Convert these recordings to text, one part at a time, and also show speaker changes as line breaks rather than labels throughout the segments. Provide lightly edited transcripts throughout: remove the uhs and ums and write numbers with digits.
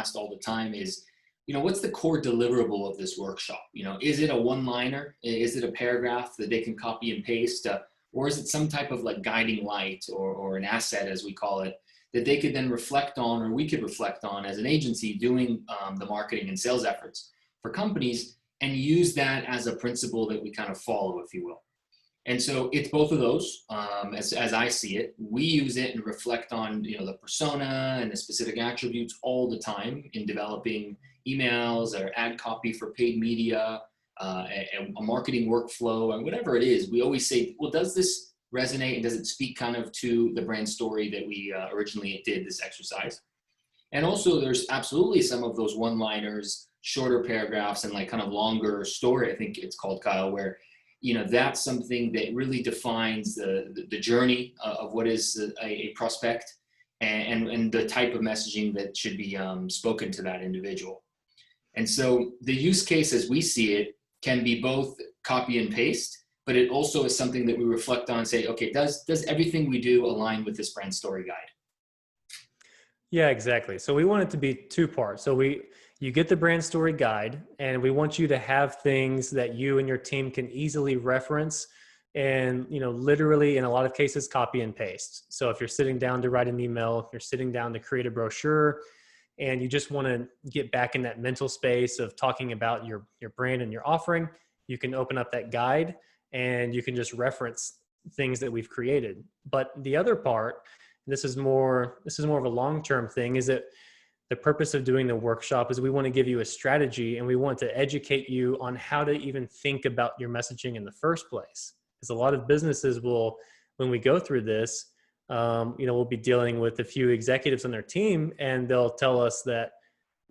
asked all the time is, what's the core deliverable of this workshop? Is it a one-liner? Is it a paragraph that they can copy and paste? Or is it some type of like guiding light or an asset, as we call it, that they could then reflect on, or we could reflect on as an agency doing the marketing and sales efforts for companies, and use that as a principle that we kind of follow, if you will. And so it's both of those, as I see it. We use it and reflect on the persona and the specific attributes all the time in developing emails or ad copy for paid media, a marketing workflow, and whatever it is. We always say, well, does this resonate and does it speak kind of to the brand story that we originally did this exercise? And also there's absolutely some of those one-liners, shorter paragraphs, and like kind of longer story, I think it's called, Kyle, where that's something that really defines the journey of what is a prospect and the type of messaging that should be spoken to that individual. And so the use case as we see it can be both copy and paste, but it also is something that we reflect on and say, okay, does everything we do align with this brand story guide?
Yeah, exactly. So we want it to be two parts. So you get the brand story guide, and we want you to have things that you and your team can easily reference and, literally in a lot of cases, copy and paste. So if you're sitting down to write an email, if you're sitting down to create a brochure, and you just want to get back in that mental space of talking about your brand and your offering, you can open up that guide and you can just reference things that we've created. But the other part, this is more of a long-term thing, is that the purpose of doing the workshop is we want to give you a strategy, and we want to educate you on how to even think about your messaging in the first place. Because a lot of businesses will, when we go through this, we'll be dealing with a few executives on their team, and they'll tell us that,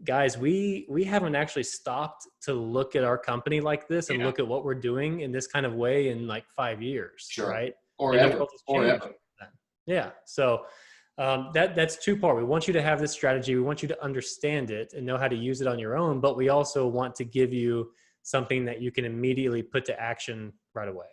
guys, we haven't actually stopped to look at our company like this and look at what we're doing in this kind of way in like 5 years,
sure.
Right?
Or ever.
Yeah. So that's two part. We want you to have this strategy. We want you to understand it and know how to use it on your own, but we also want to give you something that you can immediately put to action right away.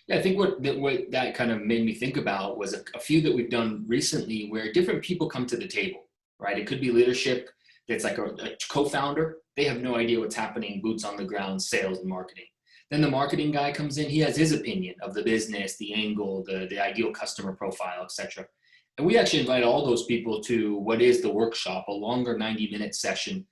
Yeah, I think what that kind of made me think about was a few that we've done recently where different people come to the table, right? It could be leadership that's like a co-founder. They have no idea what's happening, boots on the ground, sales and marketing. Then the marketing guy comes in, he has his opinion of the business, the angle, the ideal customer profile, etc. And we actually invite all those people to what is the workshop, a longer 90-minute session,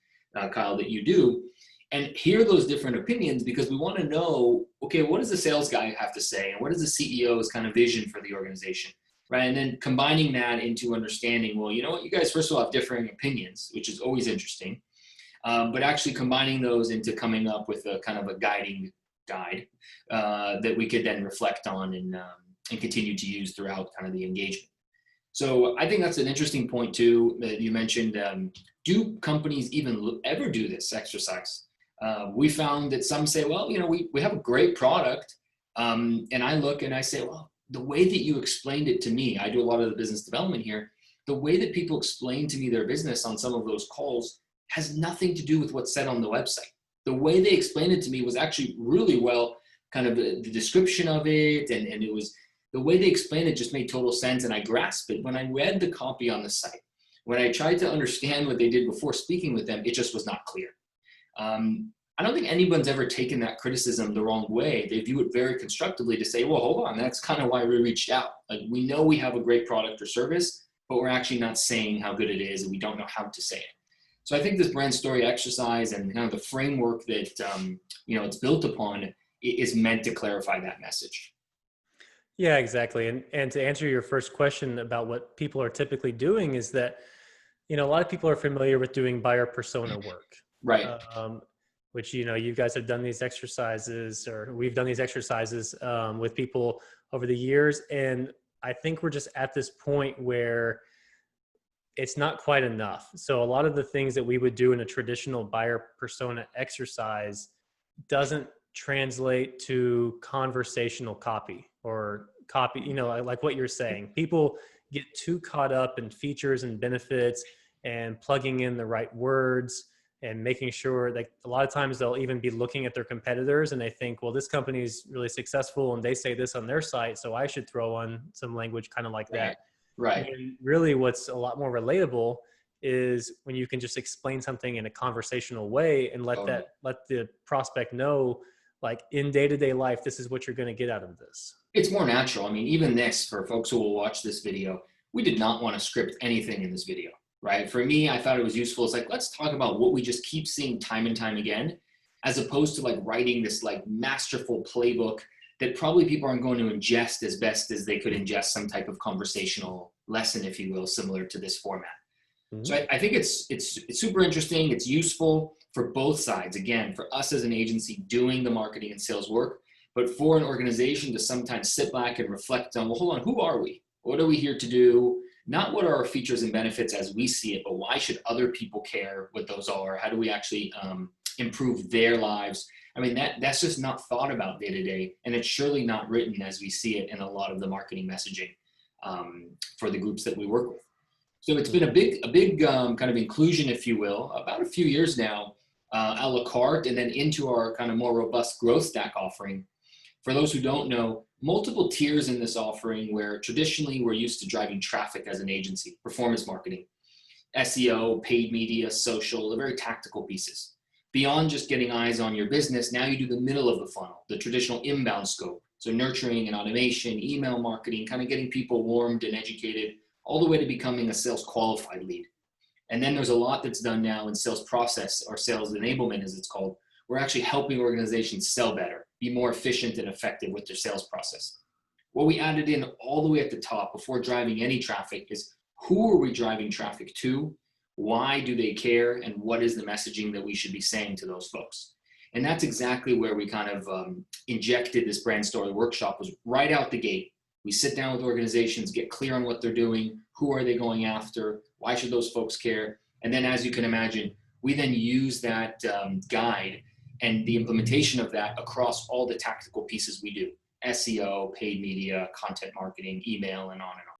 Kyle, that you do, and hear those different opinions, because we want to know, okay, what does the sales guy have to say? And what is the CEO's kind of vision for the organization, right? And then combining that into understanding, well, you know what, you guys first of all have differing opinions, which is always interesting, but actually combining those into coming up with a kind of a guiding guide that we could then reflect on and continue to use throughout kind of the engagement. So I think that's an interesting point too, that you mentioned. Do companies even ever do this exercise? We found that some say, well, we have a great product. And I look and I say, well, the way that you explained it to me, I do a lot of the business development here. The way that people explain to me their business on some of those calls has nothing to do with what's said on the website. The way they explained it to me was actually really well, kind of the description of it. And it was, the way they explained it just made total sense. And I grasped it. When I read the copy on the site, when I tried to understand what they did before speaking with them, it just was not clear. I don't think anyone's ever taken that criticism the wrong way. They view it very constructively to say, well, hold on, that's kind of why we reached out. Like, we know we have a great product or service, but we're actually not saying how good it is, and we don't know how to say it. So I think this brand story exercise and kind of the framework that it's built upon is meant to clarify that message.
Yeah, exactly. And to answer your first question about what people are typically doing is that, a lot of people are familiar with doing buyer persona work.
Right.
Which, you guys have done these exercises, or we've done these exercises with people over the years. And I think we're just at this point where it's not quite enough. So a lot of the things that we would do in a traditional buyer persona exercise doesn't translate to conversational copy or copy, like what you're saying. People get too caught up in features and benefits and plugging in the right words and making sure that a lot of times they'll even be looking at their competitors and they think, well, this company is really successful and they say this on their site, so I should throw on some language kind of like that.
Right.
And really what's a lot more relatable is when you can just explain something in a conversational way and let the prospect know, like, in day-to-day life, this is what you're going to get out of this.
It's more natural. I mean, even this, for folks who will watch this video, we did not want to script anything in this video, right? For me, I thought it was useful. It's like, let's talk about what we just keep seeing time and time again, as opposed to like writing this like masterful playbook that probably people aren't going to ingest as best as they could ingest some type of conversational lesson, if you will, similar to this format.
Mm-hmm.
So I think it's super interesting. It's useful for both sides. Again, for us as an agency doing the marketing and sales work, but for an organization to sometimes sit back and reflect on, well, hold on, who are we? What are we here to do? Not what are our features and benefits as we see it, but why should other people care what those are? How do we actually improve their lives? I mean, that's just not thought about day to day, and it's surely not written as we see it in a lot of the marketing messaging for the groups that we work with. So it's been a big kind of inclusion, if you will, about a few years now, a la carte, and then into our kind of more robust growth stack offering. For those who don't know, multiple tiers in this offering, where traditionally we're used to driving traffic as an agency, performance marketing, SEO, paid media, social, the very tactical pieces. Beyond just getting eyes on your business, now you do the middle of the funnel, the traditional inbound scope. So nurturing and automation, email marketing, kind of getting people warmed and educated, all the way to becoming a sales qualified lead. And then there's a lot that's done now in sales process, or sales enablement as it's called. We're actually helping organizations sell better, be more efficient and effective with their sales process. What we added in all the way at the top before driving any traffic is, who are we driving traffic to? Why do they care? And what is the messaging that we should be saying to those folks? And that's exactly where we kind of injected this brand story workshop, was right out the gate. We sit down with organizations, get clear on what they're doing, who are they going after, why should those folks care? And then, as you can imagine, we then use that guide and the implementation of that across all the tactical pieces we do: SEO, paid media, content marketing, email, and on and on.